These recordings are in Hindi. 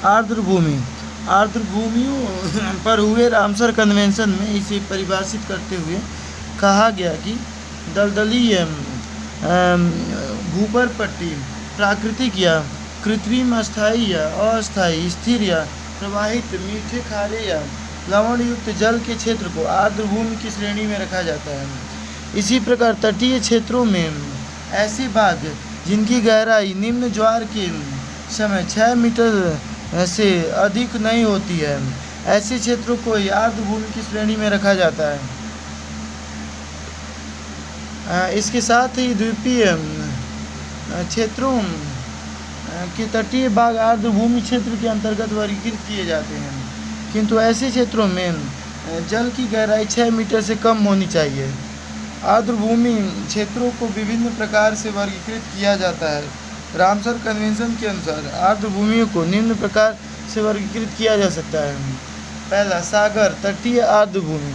आर्द्र भूमि। आर्द्र भूमियों पर हुए रामसर कन्वेंशन में इसे परिभाषित करते हुए कहा गया कि दलदली भूपर पट्टी प्राकृतिक या कृत्रिम, अस्थायी या अस्थायी, स्थिर या प्रवाहित, मीठे, खारे या लवण युक्त जल के क्षेत्र को आर्द्र भूमि की श्रेणी में रखा जाता है। इसी प्रकार तटीय क्षेत्रों में ऐसे भाग जिनकी गहराई निम्न ज्वार के समय 6 मीटर से अधिक नहीं होती है, ऐसे क्षेत्रों को आर्द्र भूमि की श्रेणी में रखा जाता है। इसके साथ ही द्वीपीय क्षेत्रों के तटीय भाग आर्द्र भूमि क्षेत्र के अंतर्गत वर्गीकृत किए जाते हैं, किंतु ऐसे क्षेत्रों में जल की गहराई 6 मीटर से कम होनी चाहिए। आर्द्र भूमि क्षेत्रों को विभिन्न प्रकार से वर्गीकृत किया जाता है। रामसर कन्वेंशन के अनुसार आर्द्र भूमियों को निम्न प्रकार से वर्गीकृत किया जा सकता है। पहला, सागर तटीय आर्द्र भूमि।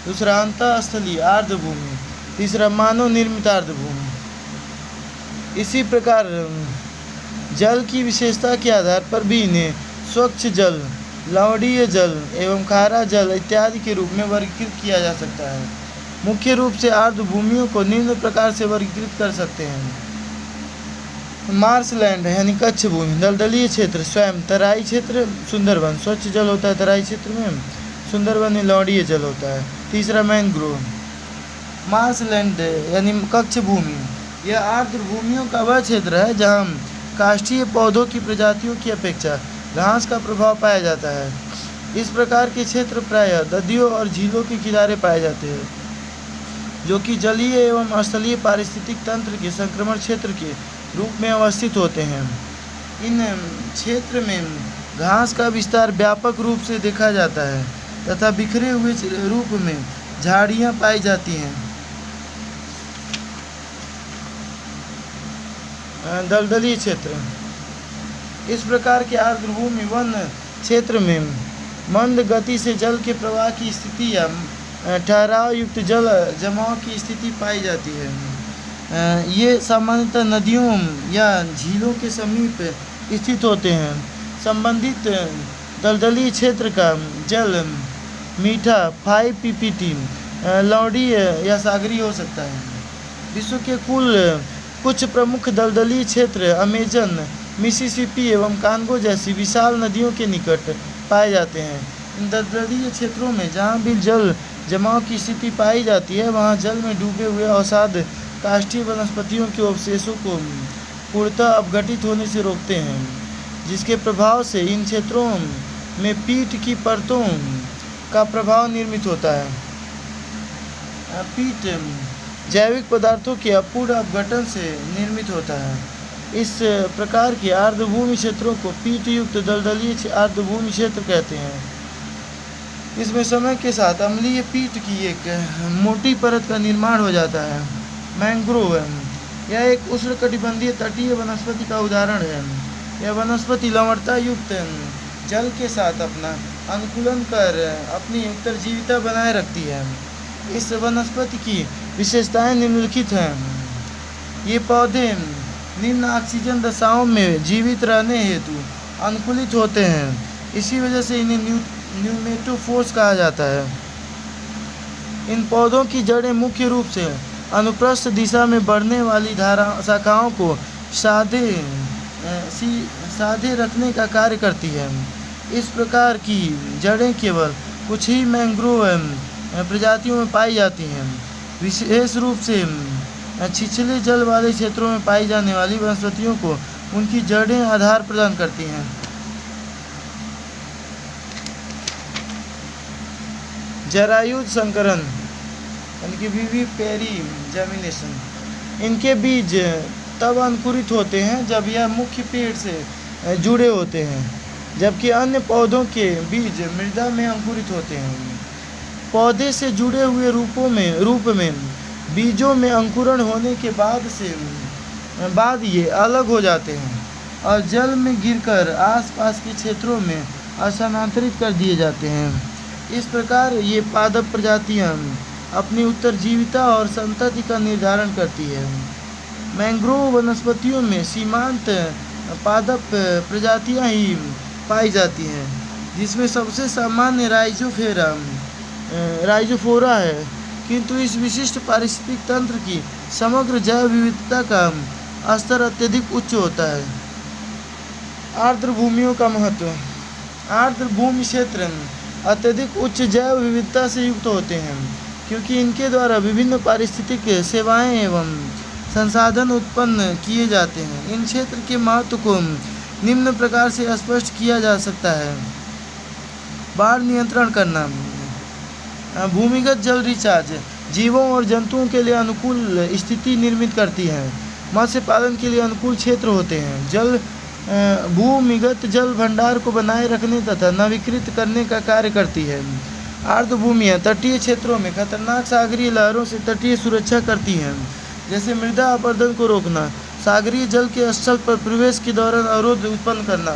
दूसरा, अंतःस्थलीय आर्द्र भूमि। तीसरा, मानव निर्मित आर्द्र भूमि। इसी प्रकार जल की विशेषता के आधार पर भी इन्हें स्वच्छ जल, लवणीय जल एवं खारा जल इत्यादि के रूप में वर्गीकृत किया जा सकता है। मुख्य रूप से आर्द्र भूमियों को निम्न प्रकार से वर्गीकृत कर सकते हैं। मार्शलैंड यानी कच्छ भूमि, दलदलीय क्षेत्र स्वयं, तराई क्षेत्र सुंदरवन, स्वच्छ जल होता है तराई क्षेत्र में, सुंदरवन में लवणीय जल होता है। तीसरा, मैंग्रोव। मार्शलैंड यानी कच्छ भूमि, यह आर्द्र भूमियों का वह क्षेत्र है जहाँ काष्ठीय पौधों की प्रजातियों की अपेक्षा घास का प्रभाव पाया जाता है। इस प्रकार के क्षेत्र प्रायः नदियों और झीलों के किनारे पाए जाते हैं, जो कि जलीय एवं स्थलीय पारिस्थितिक तंत्र के संक्रमण क्षेत्र के रूप में अवस्थित होते हैं। इन क्षेत्र में घास का विस्तार व्यापक रूप से देखा जाता है तथा बिखरे हुए रूप में झाड़ियाँ पाई जाती हैं। दलदली क्षेत्र, इस प्रकार के आर्द्र भूमि वन क्षेत्र में मंद गति से जल के प्रवाह की स्थिति या ठहराव युक्त जल जमाव की स्थिति पाई जाती है। ये सामान्यतः नदियों या झीलों के समीप स्थित होते हैं। संबंधित दलदली क्षेत्र का जल मीठा 5 ppt, लवणीय या सागरीय हो सकता है। विश्व के कुछ प्रमुख दलदली क्षेत्र अमेजन, मिसिसिपी एवं कांगो जैसी विशाल नदियों के निकट पाए जाते हैं। इन दलदलीय क्षेत्रों में जहाँ भी जल जमाव की स्थिति पाई जाती है, वहाँ जल में डूबे हुए अवसाद काष्ठीय वनस्पतियों के अवशेषों को पूर्णतः अपघटित होने से रोकते हैं, जिसके प्रभाव से इन क्षेत्रों में पीट की परतों का प्रभाव निर्मित होता है। पीट जैविक पदार्थों के अपूर्ण अपघटन से निर्मित होता है। इस प्रकार के आर्द्रभूमि क्षेत्रों को पीट युक्त दलदलीय आर्द्रभूमि क्षेत्र कहते हैं। इसमें समय के साथ अम्लीय पीट की एक मोटी परत का निर्माण हो जाता है। मैंग्रोव, यह एक उष्णकटिबंधीय तटीय वनस्पति का उदाहरण है। यह वनस्पति लवणता युक्त जल के साथ अपना अनुकूलन कर अपनी उत्तरजीविता बनाए रखती है। इस वनस्पति की विशेषताएं निम्नलिखित हैं। ये पौधे निम्न ऑक्सीजन दशाओं में जीवित रहने हेतु अनुकूलित होते हैं। इसी वजह से इन्हें न्यूमेटोफोर्स कहा जाता है। इन पौधों की जड़ें मुख्य रूप से अनुप्रस्थ दिशा में बढ़ने वाली शाखाओं को साधे रखने का कार्य करती है। इस प्रकार की जड़ें केवल कुछ ही मैंग्रोव प्रजातियों में पाई जाती हैं। विशेष रूप से छिछले जल वाले क्षेत्रों में पाई जाने वाली वनस्पतियों को उनकी जड़ें आधार प्रदान करती हैं। जरायुज संकरण यानी कि विविपेरी जर्मिनेशन, इनके बीज तब अंकुरित होते हैं जब यह मुख्य पेड़ से जुड़े होते हैं, जबकि अन्य पौधों के बीज मृदा में अंकुरित होते हैं। पौधे से जुड़े हुए रूप में बीजों में अंकुरण होने के बाद ये अलग हो जाते हैं और जल में गिरकर आसपास के क्षेत्रों में स्थानांतरित कर दिए जाते हैं। इस प्रकार ये पादप प्रजातियां अपनी उत्तरजीविता और संतति का निर्धारण करती है। मैंग्रोव वनस्पतियों में सीमांत पादप प्रजातियां ही पाई जाती हैं, जिसमें सबसे सामान्य राइजोफोरा है। किंतु इस विशिष्ट पारिस्थितिक तंत्र की समग्र जैव विविधता का स्तर अत्यधिक उच्च होता है। आर्द्र भूमियों का महत्व। आर्द्र भूमि क्षेत्र अत्यधिक उच्च जैव विविधता से युक्त होते हैं, क्योंकि इनके द्वारा विभिन्न पारिस्थितिक सेवाएं एवं संसाधन उत्पन्न किए जाते हैं। इन क्षेत्र के महत्व को निम्न प्रकार से स्पष्ट किया जा सकता है। बाढ़ नियंत्रण करना। भूमिगत जल रिचार्ज जीवों और जंतुओं के लिए अनुकूल स्थिति निर्मित करती है। मत्स्य पालन के लिए अनुकूल क्षेत्र होते हैं। भूमिगत जल भंडार को बनाए रखने तथा नवीकृत करने का कार्य करती है। आर्द्र भूमियाँ तटीय क्षेत्रों में खतरनाक सागरीय लहरों से तटीय सुरक्षा करती हैं, जैसे मृदा अपरदन को रोकना, सागरीय जल के स्थल पर प्रवेश के दौरान अवरोध उत्पन्न करना।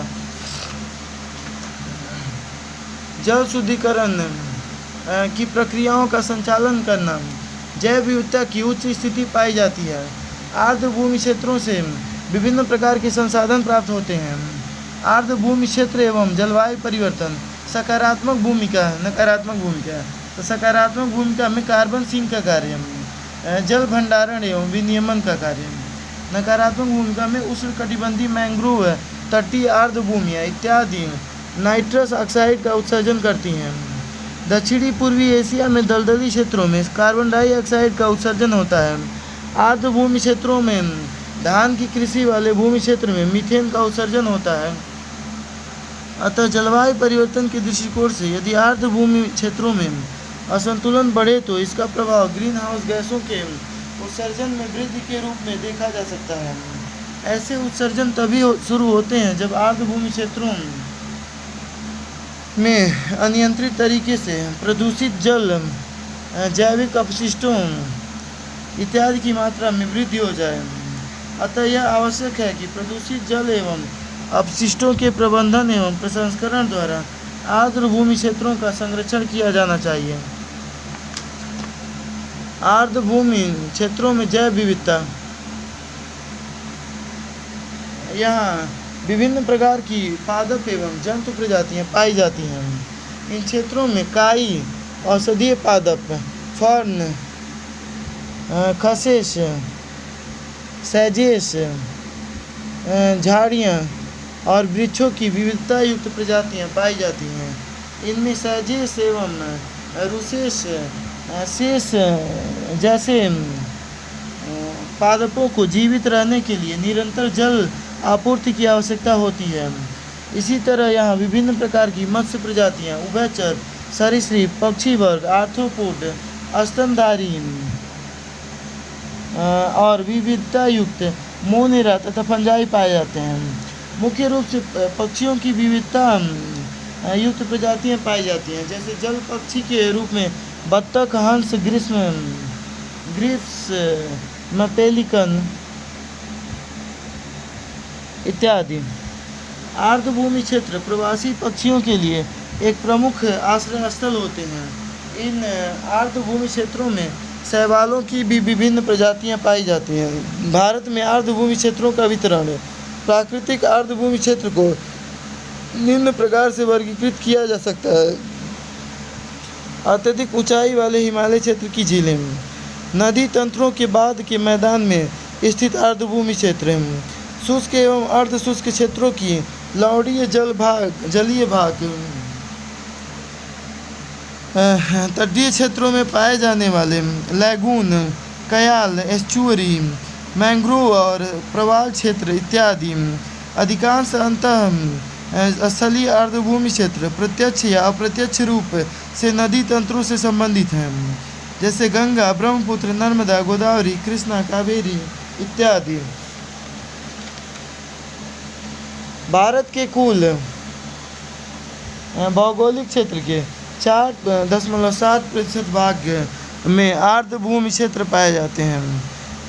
जल शुद्धिकरण की प्रक्रियाओं का संचालन करना। जैव विविधता की उच्च स्थिति पाई जाती है। आर्द्र भूमि क्षेत्रों से विभिन्न प्रकार के संसाधन प्राप्त होते हैं। आर्द्र भूमि क्षेत्र एवं जलवायु परिवर्तन। सकारात्मक भूमिका, नकारात्मक भूमिका। तो सकारात्मक भूमिका में कार्बन सिंक का कार्य, जल भंडारण एवं विनियमन का कार्य। नकारात्मक भूमिका में उष्णकटिबंधीय मैंग्रोव, तटीय आर्द्र भूमियाँ इत्यादि नाइट्रस ऑक्साइड का उत्सर्जन करती हैं। दक्षिणी पूर्वी एशिया में दलदली क्षेत्रों में कार्बन डाइऑक्साइड का उत्सर्जन होता है। आर्द्र भूमि क्षेत्रों में धान की कृषि वाले भूमि क्षेत्र में मीथेन का उत्सर्जन होता है। अतः जलवायु परिवर्तन के दृष्टिकोण से यदि आर्द्र भूमि क्षेत्रों में असंतुलन बढ़े तो इसका प्रभाव ग्रीन हाउस गैसों के उत्सर्जन में वृद्धि के रूप में देखा जा सकता है। ऐसे उत्सर्जन तभी शुरू होते हैं जब आर्द्र भूमि क्षेत्रों में अनियंत्रित तरीके से प्रदूषित जल, जैविक अपशिष्टों इत्यादि की मात्रा में वृद्धि हो जाए। अतः यह आवश्यक है कि प्रदूषित जल एवं अपशिष्टों के प्रबंधन एवं प्रसंस्करण द्वारा आर्द्र भूमि क्षेत्रों का संरक्षण किया जाना चाहिए। आर्द्र भूमि क्षेत्रों में जैव विविधता। यहाँ विभिन्न प्रकार की पादप एवं जंतु प्रजातियाँ पाई जाती हैं। इन क्षेत्रों में काई, औषधीय पादप, फर्न, खसेस, सैजेस, झाड़ियाँ और वृक्षों की विविधता युक्त प्रजातियाँ पाई जाती हैं। इनमें सैजेस एवं रुसेस शेष जैसे पादपों को जीवित रहने के लिए निरंतर जल आपूर्ति की आवश्यकता होती है। इसी तरह यहाँ विभिन्न प्रकार की मत्स्य प्रजातियाँ, उभयचर, सरीसृप, पक्षी वर्ग, आर्थ्रोपोड, स्तनधारी और विविधता युक्त मोनेरा तथा फंजाई पाए जाते हैं। मुख्य रूप से पक्षियों की विविधता युक्त प्रजातियाँ पाई जाती हैं, जैसे जल पक्षी के रूप में बत्तख, हंस, ग्रिफ्स, पेलिकन इत्यादि। आर्द्र भूमि क्षेत्र प्रवासी पक्षियों के लिए एक प्रमुख आश्रय स्थल होते हैं। इन आर्द्र भूमि क्षेत्रों में शैवालों की भी विभिन्न प्रजातियां पाई जाती हैं। भारत में आर्द्र भूमि क्षेत्रों का वितरण। प्राकृतिक आर्द्र भूमि क्षेत्र को निम्न प्रकार से वर्गीकृत किया जा सकता है। अत्यधिक ऊंचाई वाले हिमालय क्षेत्र की झीलें, नदी तंत्रों के बाद के मैदान में स्थित आर्द्र भूमि क्षेत्र, शुष्क एवं अर्ध शुष्क क्षेत्रों की लवणीय जलीय भाग, तटीय क्षेत्रों में पाए जाने वाले लैगून, कयाल, एस्चुअरी, मैंग्रोव और प्रवाल क्षेत्र इत्यादि। अधिकांश अंतः स्थलीय आर्द्रभूमि क्षेत्र प्रत्यक्ष या अप्रत्यक्ष रूप से नदी तंत्रों से संबंधित हैं, जैसे गंगा, ब्रह्मपुत्र, नर्मदा, गोदावरी, कृष्णा, कावेरी इत्यादि। भारत के कुल भौगोलिक क्षेत्र के 4.7% भाग में आर्द्र भूमि क्षेत्र पाए जाते हैं,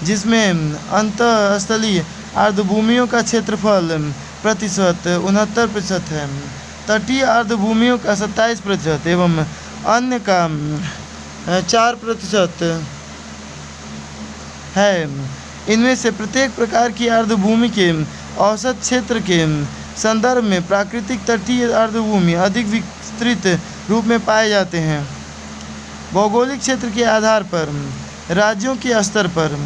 जिसमें अंतःस्थलीय आर्द्र भूमियों का क्षेत्रफल प्रतिशत 69% है, तटीय आर्द्र भूमियों का 27% एवं अन्य का 4% है। इनमें से प्रत्येक प्रकार की आर्द्र भूमि के औसत क्षेत्र के संदर्भ में प्राकृतिक तटीय आर्द्रभूमि अधिक विस्तृत रूप में पाए जाते हैं। भौगोलिक क्षेत्र के आधार पर राज्यों के स्तर पर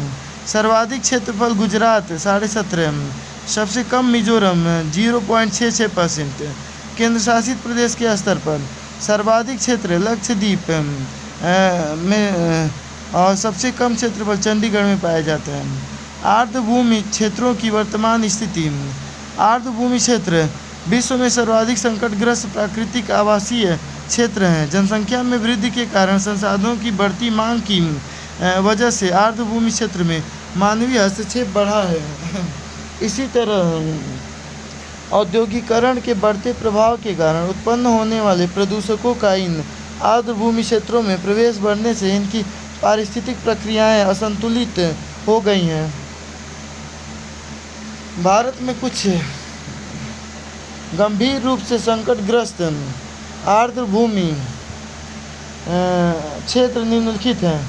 सर्वाधिक क्षेत्रफल गुजरात 17.5, सबसे कम मिजोरम 0.66%, केंद्र शासित प्रदेश के स्तर पर सर्वाधिक क्षेत्र लक्षद्वीप में और सबसे कम क्षेत्रफल चंडीगढ़ में पाया जाता है। आर्द्रभूमि क्षेत्रों की वर्तमान स्थिति। आर्द्रभूमि क्षेत्र विश्व में सर्वाधिक संकटग्रस्त प्राकृतिक आवासीय क्षेत्र हैं। जनसंख्या में वृद्धि के कारण संसाधनों की बढ़ती मांग की वजह से आर्द्रभूमि क्षेत्र में मानवीय हस्तक्षेप बढ़ा है। इसी तरह औद्योगिकरण के बढ़ते प्रभाव के कारण उत्पन्न होने वाले प्रदूषकों का इन आर्द्रभूमि क्षेत्रों में प्रवेश बढ़ने से इनकी पारिस्थितिक प्रक्रियाएं असंतुलित हो गई हैं। भारत में कुछ गंभीर रूप से संकटग्रस्त आर्द्रभूमि क्षेत्र निम्नलिखित हैं: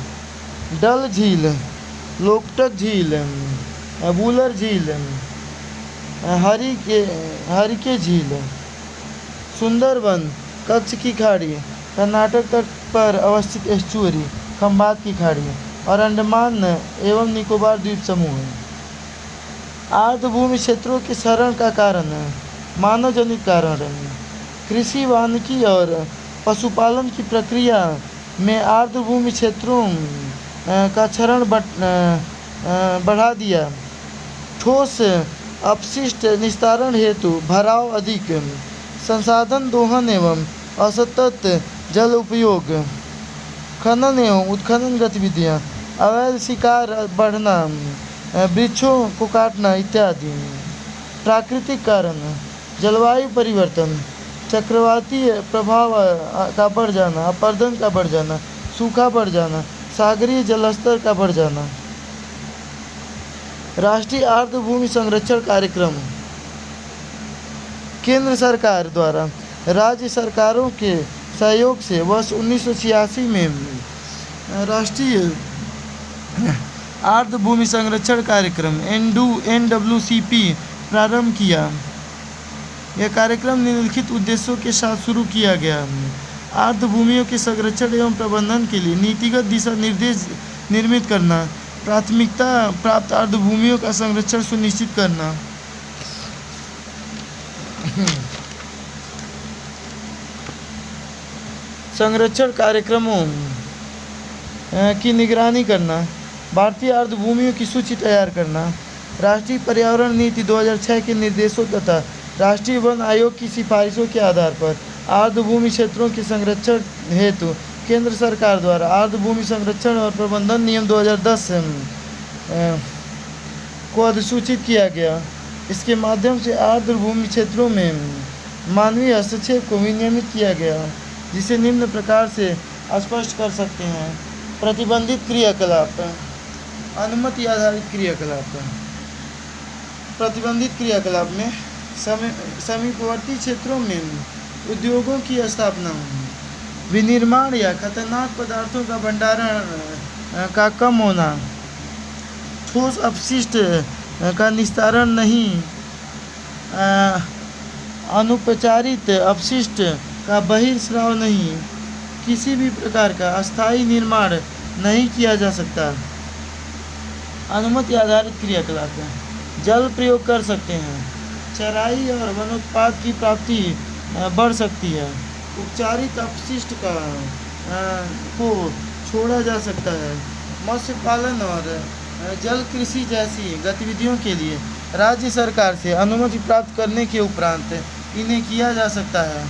डल झील, लोकटक झील, वूलर झील, हरिके झील, सुंदरवन, कच्छ की खाड़ी, कर्नाटक तट पर अवस्थित एस्चुअरी, खंबात की खाड़ी और अंडमान एवं निकोबार द्वीप समूह। आर्द्रभूमि क्षेत्रों के क्षरण का कारण मानव जनित कारण कृषि, वानिकी और पशुपालन की प्रक्रिया में आर्द्रभूमि क्षेत्रों का क्षरण बढ़ा दिया। ठोस अपशिष्ट निस्तारण हेतु भराव अधिक, संसाधन दोहन एवं असतत जल उपयोग, खनन एवं उत्खनन गतिविधियाँ, अवैध शिकार बढ़ना, वृक्षों को काटना इत्यादि। प्राकृतिक कारण जलवायु परिवर्तन, चक्रवाती प्रभाव का बढ़ जाना, अपरदन का बढ़ जाना, सूखा बढ़ जाना, सागरीय जलस्तर का बढ़ जाना। राष्ट्रीय आर्द्रभूमि संरक्षण कार्यक्रम केंद्र सरकार द्वारा राज्य सरकारों के सहयोग से वर्ष 1986 में राष्ट्रीय आर्द्रभूमि संरक्षण कार्यक्रम NWCP प्रारंभ किया। यह कार्यक्रम निम्नलिखित उद्देश्यों के साथ शुरू किया गया: आर्द्रभूमियों के संरक्षण एवं प्रबंधन के लिए नीतिगत दिशा निर्देश निर्मित करना, प्राथमिकता प्राप्त आर्द्रभूमियों का संरक्षण सुनिश्चित करना, संरक्षण कार्यक्रमों की निगरानी करना, भारतीय आर्द्रभूमियों की सूची तैयार करना, राष्ट्रीय पर्यावरण नीति 2006 के निर्देशों तथा राष्ट्रीय वन आयोग की सिफारिशों के आधार पर आर्द्रभूमि क्षेत्रों के संरक्षण हेतु केंद्र सरकार द्वारा आर्द्रभूमि संरक्षण और प्रबंधन नियम 2010 को अधिसूचित किया गया। इसके माध्यम से आर्द्रभूमि क्षेत्रों में मानवीय हस्तक्षेप को विनियमित किया गया, जिसे निम्न प्रकार से स्पष्ट कर सकते हैं: प्रतिबंधित क्रियाकलाप, अनुमति आधारित क्रियाकलाप। प्रतिबंधित क्रियाकलाप में समीपवर्ती क्षेत्रों में उद्योगों की स्थापना, विनिर्माण या खतरनाक पदार्थों का भंडारण का कम होना, ठोस अपशिष्ट का निस्तारण नहीं, अनुपचारित अपशिष्ट का बहिर्स्राव नहीं, किसी भी प्रकार का अस्थायी निर्माण नहीं किया जा सकता। अनुमति आधारित क्रियाकलाप जल प्रयोग कर सकते हैं, चराई और वनोत्पाद की प्राप्ति बढ़ सकती है, उपचारित अपशिष्ट को छोड़ा जा सकता है, मत्स्य पालन और जल कृषि जैसी गतिविधियों के लिए राज्य सरकार से अनुमति प्राप्त करने के उपरांत इन्हें किया जा सकता है।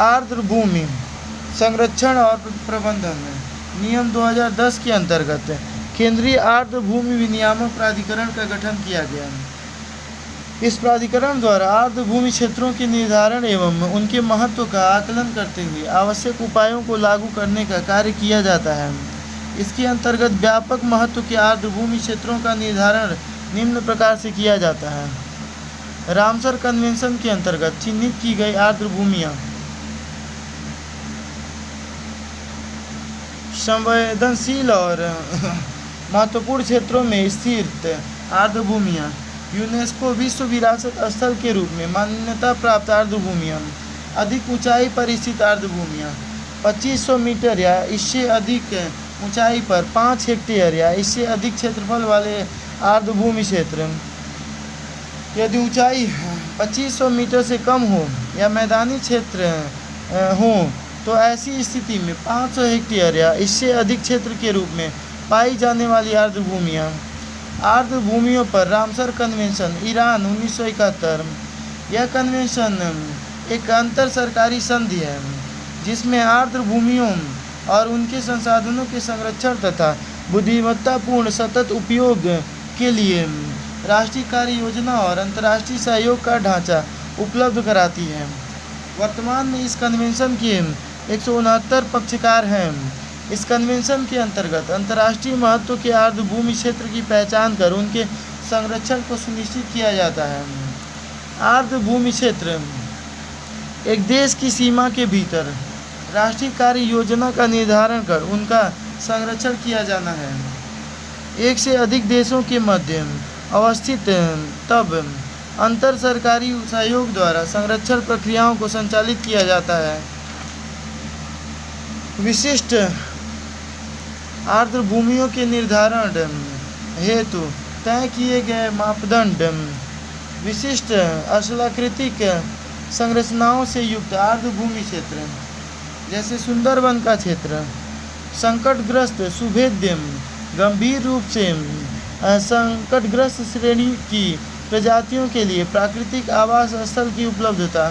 आर्द्रभूमि संरक्षण और प्रबंधन नियम 2010 के अंतर्गत केंद्रीय आर्द्रभूमि विनियामक प्राधिकरण का गठन किया गया। इस प्राधिकरण द्वारा आर्द्रभूमि क्षेत्रों के निर्धारण एवं उनके महत्व का आकलन करते हुए आवश्यक उपायों को लागू करने का कार्य किया जाता है। इसके अंतर्गत व्यापक महत्व के आर्द्रभूमि क्षेत्रों का निर्धारण निम्न प्रकार से किया जाता है। रामसर कन्वेंशन के अंतर्गत चिन्हित की गई आर्द्रभूमियाँ संवेदनशील और महत्वपूर्ण क्षेत्रों में स्थित आर्द्रभूमियाँ यूनेस्को विश्व विरासत स्थल के रूप में मान्यता प्राप्त आर्द्रभूमियाँ, अधिक ऊंचाई पर स्थित आर्द्रभूमियाँ 2500 मीटर या इससे अधिक ऊंचाई पर 5 हेक्टेयर या इससे अधिक क्षेत्रफल वाले आर्द्रभूमि क्षेत्र। यदि ऊंचाई 2500 मीटर से कम हो या मैदानी क्षेत्र हो तो ऐसी स्थिति में 500 हेक्टेयर या इससे अधिक क्षेत्र के रूप में पाई जाने वाली आर्द्रभूमियों पर रामसर कन्वेंशन ईरान 1971। यह कन्वेंशन एक अंतर सरकारी संधि है जिसमें आर्द्रभूमियों और उनके संसाधनों के संरक्षण तथा बुद्धिमत्तापूर्ण सतत उपयोग के लिए राष्ट्रीय कार्य योजना और अंतर्राष्ट्रीय सहयोग का ढांचा उपलब्ध कराती है। वर्तमान में इस कन्वेंशन के 169 पक्षकार हैं। इस कन्वेंशन के अंतर्गत अंतर्राष्ट्रीय महत्व के आर्द्रभूमि क्षेत्र की पहचान कर उनके संरक्षण को सुनिश्चित किया जाता है। आर्द्रभूमि क्षेत्र एक देश की सीमा के भीतर राष्ट्रीय कार्य योजना का निर्धारण कर उनका संरक्षण किया जाना है। एक से अधिक देशों के मध्य अवस्थित तब अंतर सरकारी सहयोग द्वारा संरक्षण प्रक्रियाओं को संचालित किया जाता है। विशिष्ट आर्द्रभूमियों के निर्धारण हेतु तय किए गए मापदंड विशिष्ट अस्थलाकृतिक संरचनाओं से युक्त आर्द्रभूमि क्षेत्र जैसे सुंदरवन का क्षेत्र, संकटग्रस्त सुभेद्य गंभीर रूप से संकटग्रस्त श्रेणी की प्रजातियों के लिए प्राकृतिक आवास स्थल की उपलब्धता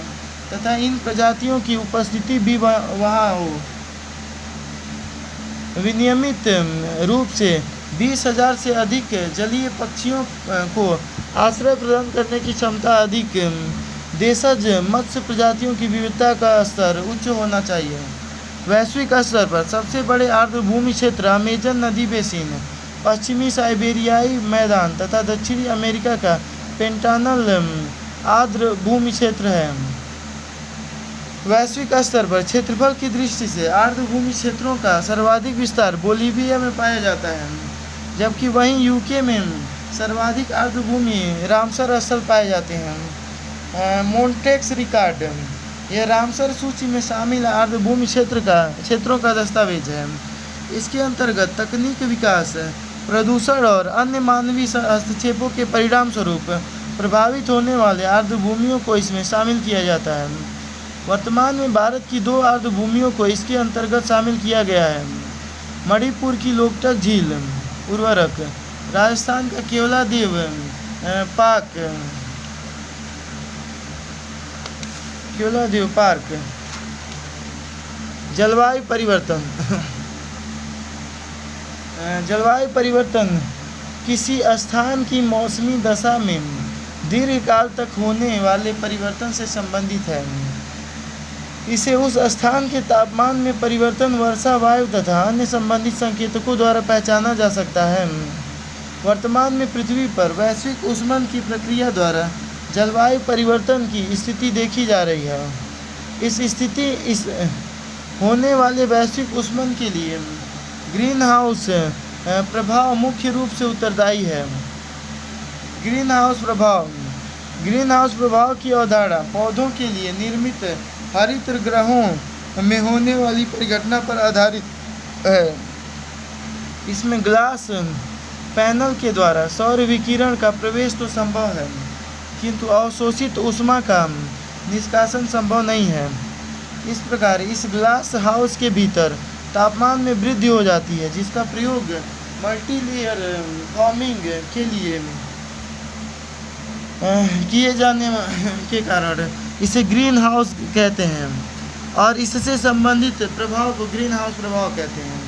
तथा इन प्रजातियों की उपस्थिति भी वहाँ हो। विनियमित रूप से 20,000 से अधिक जलीय पक्षियों को आश्रय प्रदान करने की क्षमता अधिक देशज मत्स्य प्रजातियों की विविधता का स्तर उच्च होना चाहिए। वैश्विक स्तर पर सबसे बड़े आर्द्रभूमि क्षेत्र अमेजन नदी बेसिन, पश्चिमी साइबेरियाई मैदान तथा दक्षिणी अमेरिका का पेंटानल आर्द्रभूमि क्षेत्र है। वैश्विक स्तर पर क्षेत्रफल की दृष्टि से आर्द्रभूमि क्षेत्रों का सर्वाधिक विस्तार बोलीविया में पाया जाता है, जबकि वहीं यूके में सर्वाधिक आर्द्रभूमि रामसर स्थल पाए जाते हैं। मोन्टेक्स रिकॉर्ड यह रामसर सूची में शामिल आर्द्रभूमि क्षेत्रों का दस्तावेज है। इसके अंतर्गत तकनीक विकास, प्रदूषण और अन्य मानवीय हस्तक्षेपों के परिणाम स्वरूप प्रभावित होने वाले आर्द्रभूमियों को इसमें शामिल किया जाता है। वर्तमान में भारत की 2 आर्द्रभूमियों को इसके अंतर्गत शामिल किया गया है। मणिपुर की लोकटक झील उर्वरक, राजस्थान का केवलादेव पार्क। जलवायु परिवर्तन जलवायु परिवर्तन किसी स्थान की मौसमी दशा में दीर्घकाल तक होने वाले परिवर्तन से संबंधित है। इसे उस स्थान के तापमान में परिवर्तन, वर्षा, वायु तथा अन्य संबंधित संकेतकों द्वारा पहचाना जा सकता है। वर्तमान में पृथ्वी पर वैश्विक ऊष्मन की प्रक्रिया द्वारा जलवायु परिवर्तन की स्थिति देखी जा रही है। इस होने वाले वैश्विक ऊष्मन के लिए ग्रीन हाउस प्रभाव मुख्य रूप से उत्तरदायी है। ग्रीन हाउस प्रभाव की अवधारणा पौधों के लिए निर्मित हरित ग्रहों में होने वाली परिघटना पर आधारित है। इसमें ग्लास पैनल के द्वारा सौर विकिरण का प्रवेश तो संभव है, किंतु अवशोषित ऊष्मा का निष्कासन संभव नहीं है। इस प्रकार इस ग्लास हाउस के भीतर तापमान में वृद्धि हो जाती है, जिसका प्रयोग मल्टीलेयर फॉर्मिंग के लिए किए जाने के कारण इसे ग्रीन हाउस कहते हैं और इससे संबंधित प्रभाव को ग्रीन हाउस प्रभाव कहते हैं।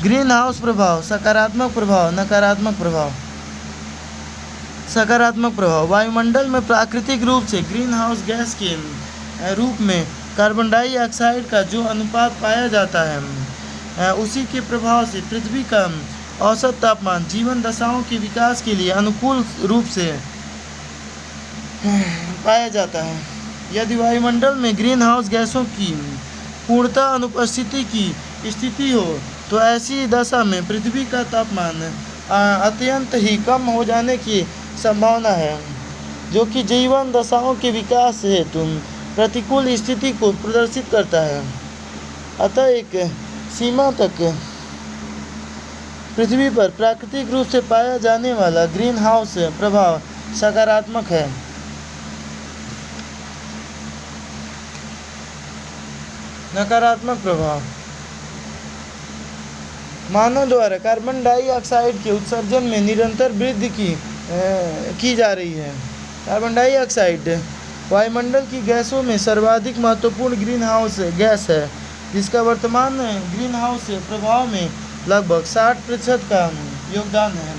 ग्रीन हाउस प्रभाव, सकारात्मक प्रभाव, नकारात्मक प्रभाव। सकारात्मक प्रभाव, वायुमंडल में प्राकृतिक रूप से ग्रीन हाउस गैस के रूप में कार्बन डाइऑक्साइड का जो अनुपात पाया जाता है, उसी के प्रभाव से पृथ्वी का औसत तापमान जीवन दशाओं के विकास के लिए अनुकूल रूप से पाया जाता है। यदि वायुमंडल में ग्रीन हाउस गैसों की पूर्णतः अनुपस्थिति की स्थिति हो तो ऐसी दशा में पृथ्वी का तापमान अत्यंत ही कम हो जाने की संभावना है, जो कि जीवन दशाओं के विकास हेतु प्रतिकूल स्थिति को प्रदर्शित करता है। अतः एक सीमा तक पृथ्वी पर प्राकृतिक रूप से पाया जाने वाला ग्रीन हाउस प्रभाव सकारात्मक है। नकारात्मक प्रभाव, मानव द्वारा कार्बन डाइऑक्साइड के उत्सर्जन में निरंतर वृद्धि की जा रही है। कार्बन डाइऑक्साइड वायुमंडल की गैसों में सर्वाधिक महत्वपूर्ण ग्रीन हाउस गैस है, जिसका वर्तमान ग्रीन हाउस प्रभाव में लगभग 60% का योगदान है।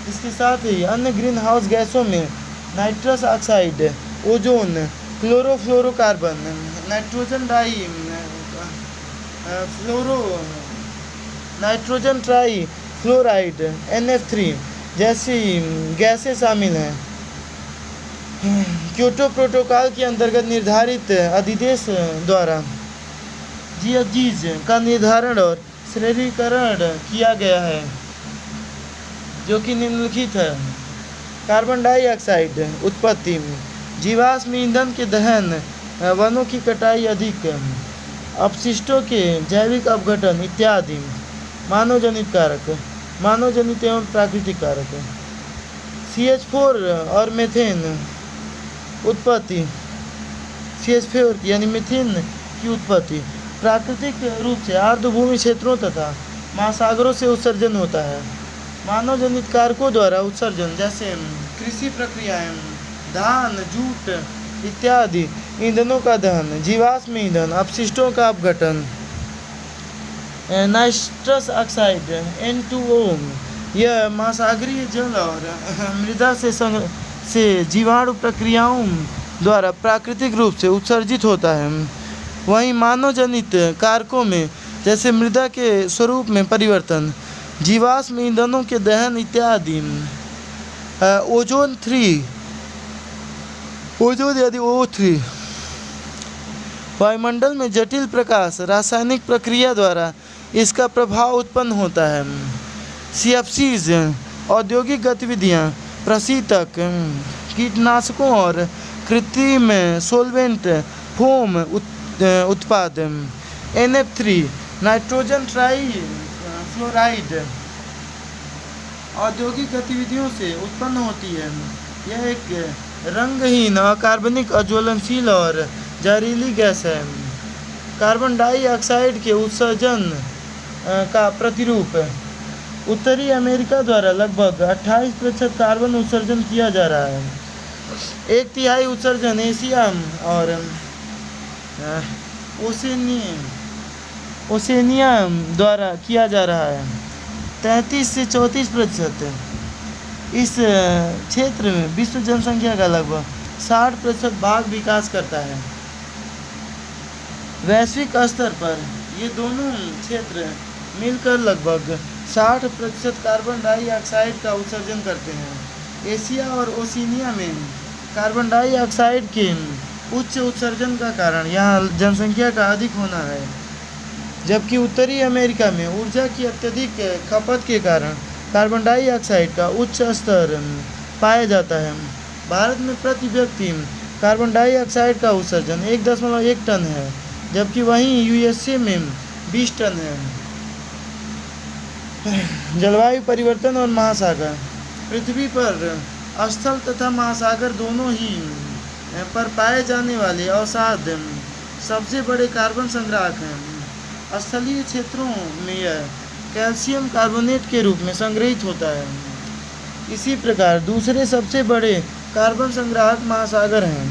इसके साथ ही अन्य ग्रीन हाउस गैसों में nitrous oxide, ozone, chlorofluorocarbon, nitrogen try fluoride NF3 जैसी गैसें शामिल हैं। क्योटो प्रोटोकॉल के अंतर्गत निर्धारित अधिदेश द्वारा जीएचजीज का निर्धारण और श्रेणीकरण किया गया है, जो कि निम्नलिखित है। कार्बन डाइऑक्साइड उत्पत्ति, जीवाश्म ईंधन के दहन, वनों की कटाई अधिक, अपशिष्टों के जैविक अपघटन इत्यादि। मानव जनित कारक, मानव जनित एवं प्राकृतिक कारक। CH4 और मीथेन उत्पत्ति, CH4 यानी मीथेन की उत्पत्ति प्राकृतिक रूप से आर्द्रभूमि क्षेत्रों तथा महासागरों से उत्सर्जन होता है। मानव जनित कारकों द्वारा उत्सर्जन जैसे कृषि प्रक्रियाएं, धान, जूट इत्यादि ईंधनों का दहन, जीवाश्म ईंधन, अपशिष्टों का अपघटन। नाइट्रस ऑक्साइड N2O यह महासागरीय जल और मृदा से जीवाणु प्रक्रियाओं द्वारा प्राकृतिक रूप से उत्सर्जित होता है। वहीं मानव जनित कारकों में जैसे मृदा के स्वरूप में परिवर्तन, जीवाश्म ईंधनों के दहन इत्यादि। ओजोन यदि O3 वायुमंडल में जटिल प्रकाश रासायनिक प्रक्रिया द्वारा इसका प्रभाव उत्पन्न होता है। CFCs औद्योगिक गतिविधियां, प्रशीतक, कीटनाशकों और कृत्रिम सोलवेंट, फोम उत्पादन। NF3 नाइट्रोजन ट्राई फ्लोराइड औद्योगिक गतिविधियों से उत्पन्न होती है। यह एक रंगहीन, अकार्बनिक, अज्वलनशील और जहरीली गैस है। कार्बन डाइऑक्साइड के उत्सर्जन का प्रतिरूप, उत्तरी अमेरिका द्वारा लगभग 28% कार्बन उत्सर्जन किया जा रहा है। 1/3 उत्सर्जन एशिया और ओसेनिया द्वारा किया जा रहा है। 33 से 34% इस क्षेत्र में विश्व जनसंख्या का लगभग 60% भाग विकास करता है। वैश्विक स्तर पर ये दोनों क्षेत्र मिलकर लगभग 60% कार्बन डाइऑक्साइड का उत्सर्जन करते हैं। एशिया और ओशिनिया में कार्बन डाइऑक्साइड के उच्च उत्सर्जन का कारण यहाँ जनसंख्या का अधिक होना है, जबकि उत्तरी अमेरिका में ऊर्जा की अत्यधिक खपत के कारण कार्बन डाइऑक्साइड का उच्च स्तर पाया जाता है। भारत में प्रति व्यक्ति कार्बन डाइऑक्साइड का उत्सर्जन 1.1 टन है, जबकि वहीं USA में 20 टन है। जलवायु परिवर्तन और महासागर, पृथ्वी पर स्थल तथा महासागर दोनों ही पर पाए जाने वाले अवसाद सबसे बड़े कार्बन संग्राहक हैं। स्थलीय क्षेत्रों में यह कैल्शियम कार्बोनेट के रूप में संग्रहित होता है। इसी प्रकार दूसरे सबसे बड़े कार्बन संग्राहक महासागर हैं,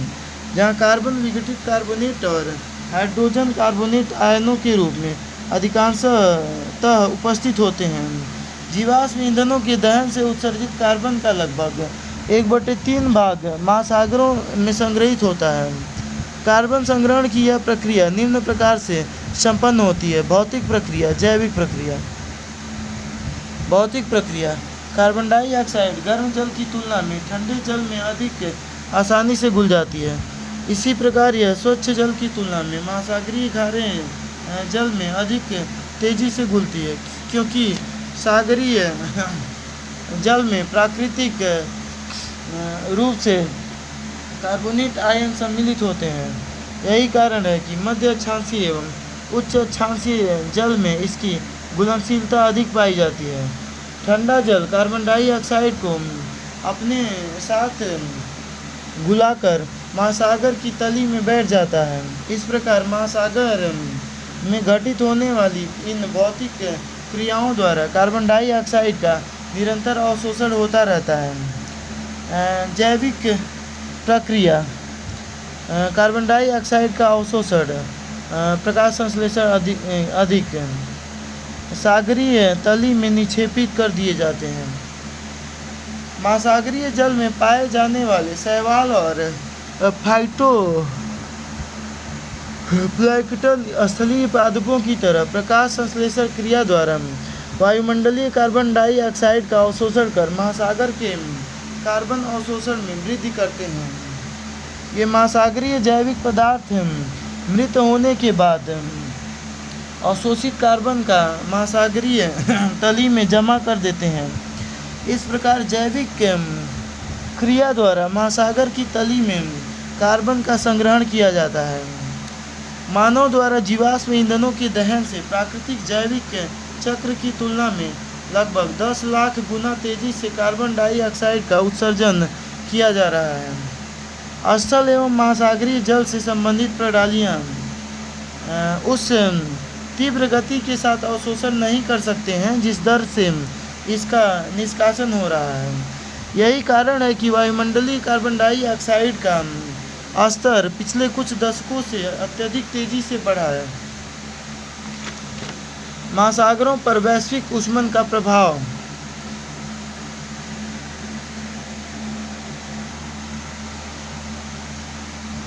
जहां कार्बन विघटित कार्बोनेट और हाइड्रोजन कार्बोनेट आयनों के रूप में अधिकांशतः उपस्थित होते हैं। जीवाश्म ईंधनों के दहन से उत्सर्जित कार्बन का लगभग 1/3 भाग महासागरों में संग्रहित होता है। कार्बन संग्रहण की यह प्रक्रिया निम्न प्रकार से संपन्न होती है। भौतिक प्रक्रिया, जैविक प्रक्रिया। भौतिक प्रक्रिया, कार्बन डाइऑक्साइड गर्म जल की तुलना में ठंडे जल में अधिक आसानी से घुल जाती है। इसी प्रकार यह स्वच्छ जल की तुलना में महासागरीय खारे जल में अधिक तेजी से घुलती है, क्योंकि सागरीय जल में प्राकृतिक रूप से कार्बोनेट आयन सम्मिलित होते हैं। यही कारण है कि मध्य अक्षांशीय एवं उच्च अक्षांशीय जल में इसकी घुलनशीलता अधिक पाई जाती है। ठंडा जल कार्बन डाइऑक्साइड को अपने साथ घुलाकर महासागर की तली में बैठ जाता है। इस प्रकार महासागर में घटित होने वाली इन भौतिक क्रियाओं द्वारा कार्बन डाइऑक्साइड का निरंतर अवशोषण होता रहता है। जैविक प्रक्रिया कार्बन डाइऑक्साइड का अवशोषण प्रकाश संश्लेषण अधिक सागरीय तली में निक्षेपित कर दिए जाते हैं। महासागरीय जल में पाए जाने वाले शैवाल और फाइटो प्लैंकटन स्थलीय पादपों की तरह प्रकाश संश्लेषण क्रिया द्वारा वायुमंडलीय कार्बन डाइऑक्साइड का अवशोषण कर महासागर के कार्बन अवशोषण में वृद्धि करते हैं। ये महासागरीय जैविक पदार्थ मृत होने के बाद अवशोषित कार्बन का महासागरीय तली में जमा कर देते हैं। इस प्रकार जैविक क्रिया द्वारा महासागर की तली में कार्बन का संग्रहण किया जाता है। मानव द्वारा जीवाश्म ईंधनों के दहन से प्राकृतिक जैविक चक्र की तुलना में लगभग 10 लाख गुना तेजी से कार्बन डाइऑक्साइड का उत्सर्जन किया जा रहा है। स्थल एवं महासागरीय जल से संबंधित प्रणालियाँ उस तीव्र गति के साथ अवशोषण नहीं कर सकते हैं जिस दर से इसका निष्कासन हो रहा है। यही कारण है कि वायुमंडलीय कार्बन डाइऑक्साइड का स्तर पिछले कुछ दशकों से अत्यधिक तेजी से बढ़ा है। महासागरों पर वैश्विक ऊष्मन का प्रभाव।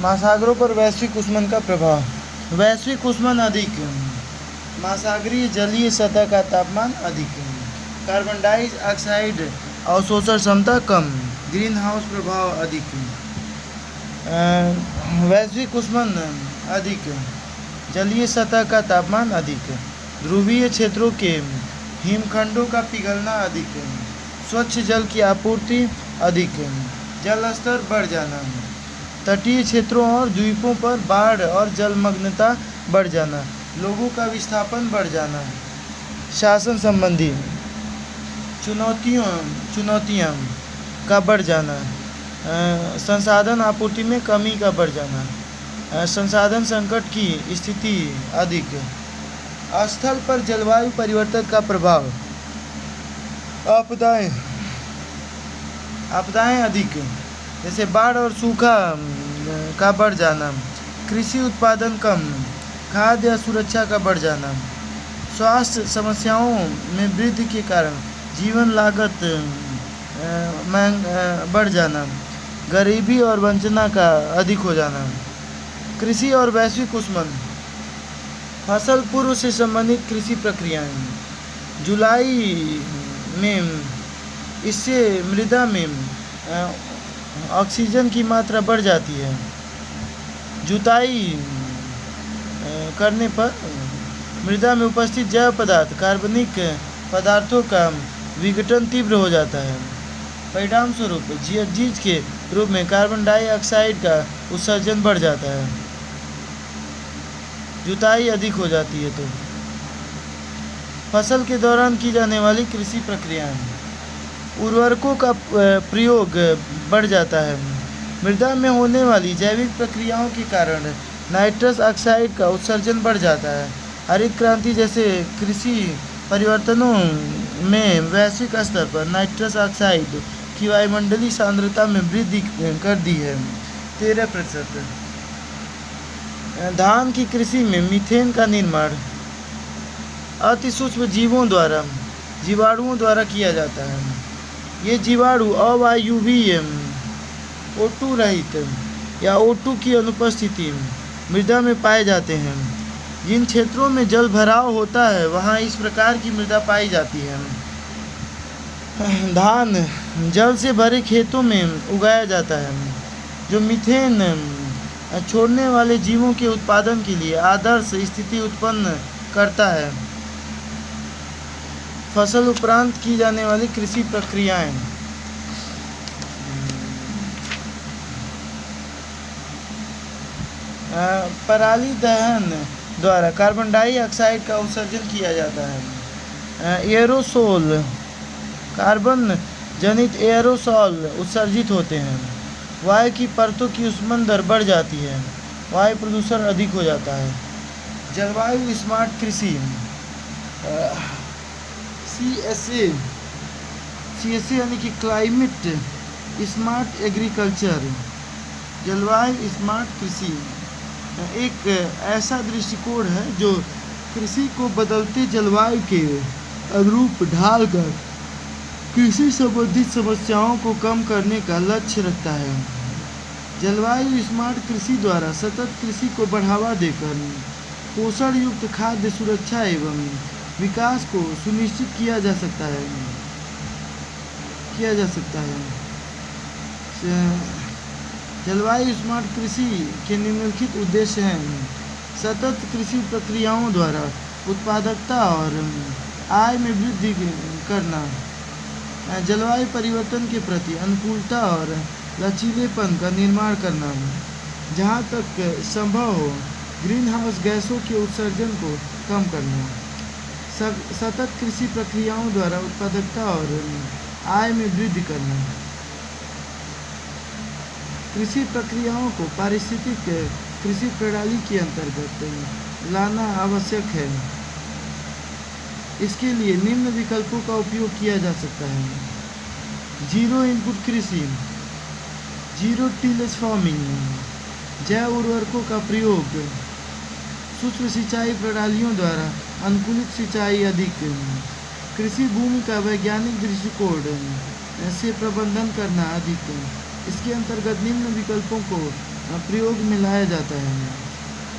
महासागरों पर वैश्विक ऊष्मन का प्रभाव। वैश्विक ऊष्मन अधिक, महासागरीय जलीय सतह का तापमान अधिक, कार्बन डाइऑक्साइड अवशोषण क्षमता कम, ग्रीन हाउस प्रभाव अधिक। वैश्विक ऊष्मन अधिक, जलीय सतह का तापमान अधिक, ध्रुवीय क्षेत्रों के हिमखंडों का पिघलना अधिक, स्वच्छ जल की आपूर्ति अधिक, जल स्तर बढ़ जाना, तटीय क्षेत्रों और द्वीपों पर बाढ़ और जलमग्नता बढ़ जाना, लोगों का विस्थापन बढ़ जाना। शासन संबंधी चुनौतियाँ का बढ़ जाना, संसाधन आपूर्ति में कमी का बढ़ जाना, संसाधन संकट की स्थिति अधिक, स्थल पर जलवायु परिवर्तन का प्रभाव, आपदाएं अधिक, जैसे बाढ़ और सूखा का बढ़ जाना, कृषि उत्पादन कम, खाद्य सुरक्षा का बढ़ जाना, स्वास्थ्य समस्याओं में वृद्धि के कारण जीवन लागत बढ़ जाना, गरीबी और वंचना का अधिक हो जाना। कृषि और वैश्विक ऊष्मन। फसल पूर्व से संबंधित कृषि प्रक्रियाएं। जुलाई में इससे मृदा में ऑक्सीजन की मात्रा बढ़ जाती है। जुताई करने पर मृदा में उपस्थित जैव पदार्थ कार्बनिक पदार्थों का विघटन तीव्र हो जाता है। परिणाम स्वरूप जीएचजी के रूप में कार्बन डाइऑक्साइड का उत्सर्जन बढ़ जाता है। जुताई अधिक हो जाती है तो फसल के दौरान की जाने वाली कृषि प्रक्रियाएं। उर्वरकों का प्रयोग बढ़ जाता है। मृदा में होने वाली जैविक प्रक्रियाओं के कारण नाइट्रस ऑक्साइड का उत्सर्जन बढ़ जाता है। हरित क्रांति जैसे कृषि परिवर्तनों में वैश्विक स्तर पर नाइट्रस ऑक्साइड की वायुमंडलीय सांद्रता में वृद्धि कर दी है 13%। धान की कृषि में मीथेन का निर्माण अति सूक्ष्म जीवाणुओं द्वारा किया जाता है। ये जीवाणु अवायवीय O2 रहित या O2 की अनुपस्थिति मृदा में पाए जाते हैं। जिन क्षेत्रों में जल भराव होता है वहाँ इस प्रकार की मृदा पाई जाती है। धान जल से भरे खेतों में उगाया जाता है जो मीथेन छोड़ने वाले जीवों के उत्पादन के लिए आदर्श स्थिति उत्पन्न करता है। फसल उपरांत की जाने वाली कृषि प्रक्रियाएं। पराली दहन द्वारा कार्बन डाइऑक्साइड का उत्सर्जन किया जाता है। एरोसोल, कार्बन जनित एरोसोल उत्सर्जित होते हैं। वायु की परतों की ऊष्मन दर बढ़ जाती है, वायु प्रदूषण अधिक हो जाता है। जलवायु स्मार्ट कृषि, CSA यानी कि क्लाइमेट स्मार्ट एग्रीकल्चर। जलवायु स्मार्ट कृषि एक ऐसा दृष्टिकोण है जो कृषि को बदलते जलवायु के अनुरूप ढालकर कृषि संबंधित समस्याओं को कम करने का लक्ष्य रखता है। जलवायु स्मार्ट कृषि द्वारा सतत कृषि को बढ़ावा देकर पोषण युक्त खाद्य सुरक्षा एवं विकास को सुनिश्चित किया जा सकता है। जलवायु स्मार्ट कृषि के निम्नलिखित उद्देश्य हैं। सतत कृषि प्रक्रियाओं द्वारा उत्पादकता और आय में वृद्धि करना, जलवायु परिवर्तन के प्रति अनुकूलता और लचीलेपन का निर्माण करना, जहाँ तक संभव हो ग्रीन हाउस गैसों के उत्सर्जन को कम करना, सतत कृषि प्रक्रियाओं द्वारा उत्पादकता और आय में वृद्धि करना। कृषि प्रक्रियाओं को पारिस्थितिक कृषि प्रणाली के अंतर्गत लाना आवश्यक है। इसके लिए निम्न विकल्पों का उपयोग किया जा सकता है। जीरो इनपुट कृषि, जीरो टिलेज फार्मिंग, जैव उर्वरकों का प्रयोग, सूक्ष्म सिंचाई प्रणालियों द्वारा अनुकूलित सिंचाई अधिक, कृषि भूमि का वैज्ञानिक दृष्टिकोण से प्रबंधन करना अधिक। इसके अंतर्गत निम्न विकल्पों को प्रयोग में लाया जाता है।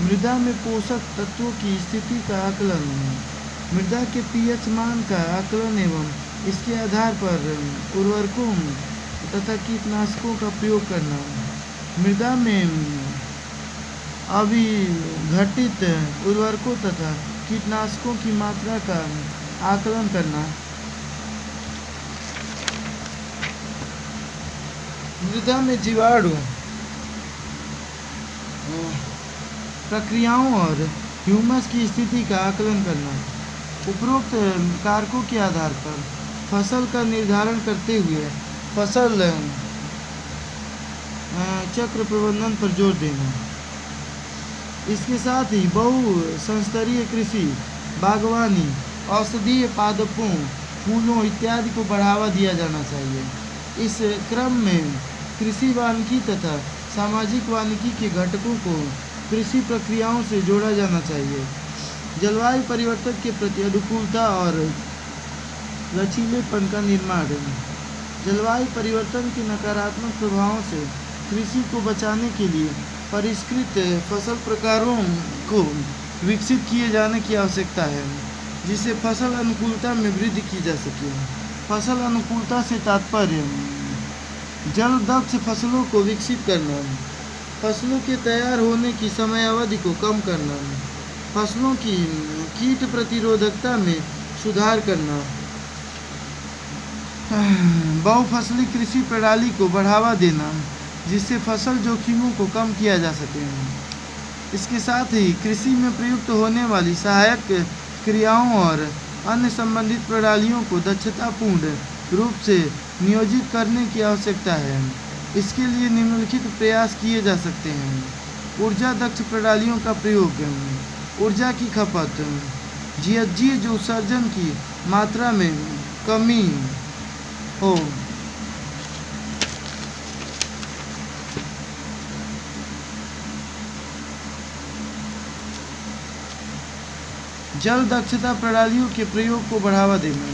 मृदा में पोषक तत्वों की स्थिति का आकलन, मृदा के pH मान का आकलन एवं इसके आधार पर उर्वरकों तथा कीटनाशकों का प्रयोग करना, मृदा में अविघटित उर्वरकों तथा कीटनाशकों की मात्रा का आकलन करना, मृदा में जीवाणु प्रक्रियाओं और ह्यूमस की स्थिति का आकलन करना। उपरोक्त कारकों के आधार पर फसल का निर्धारण करते हुए फसल चक्र प्रबंधन पर जोर देना। इसके साथ ही बहुसंस्तरीय कृषि, बागवानी, औषधीय पादपों, फूलों इत्यादि को बढ़ावा दिया जाना चाहिए। इस क्रम में कृषि वानिकी तथा सामाजिक वानिकी के घटकों को कृषि प्रक्रियाओं से जोड़ा जाना चाहिए। जलवायु परिवर्तन के प्रति अनुकूलता और लचीलेपन का निर्माण, जलवायु परिवर्तन के नकारात्मक प्रभावों से कृषि को बचाने के लिए परिष्कृत फसल प्रकारों को विकसित किए जाने की आवश्यकता है, जिससे फसल अनुकूलता में वृद्धि की जा सके। फसल अनुकूलता से तात्पर्य जल दक्ष फसलों को विकसित करना, फसलों के तैयार होने की समयावधि को कम करना, फसलों की कीट प्रतिरोधकता में सुधार करना, बहुफसली कृषि प्रणाली को बढ़ावा देना, जिससे फसल जोखिमों को कम किया जा सके। इसके साथ ही कृषि में प्रयुक्त होने वाली सहायक क्रियाओं और अन्य संबंधित प्रणालियों को दक्षतापूर्ण रूप से नियोजित करने की आवश्यकता है। इसके लिए निम्नलिखित प्रयास किए जा सकते हैं। ऊर्जा दक्ष प्रणालियों का प्रयोग, ऊर्जा की खपत, जीएचजी उत्सर्जन की मात्रा में कमी हो, जल दक्षता प्रणालियों के प्रयोग को बढ़ावा देना,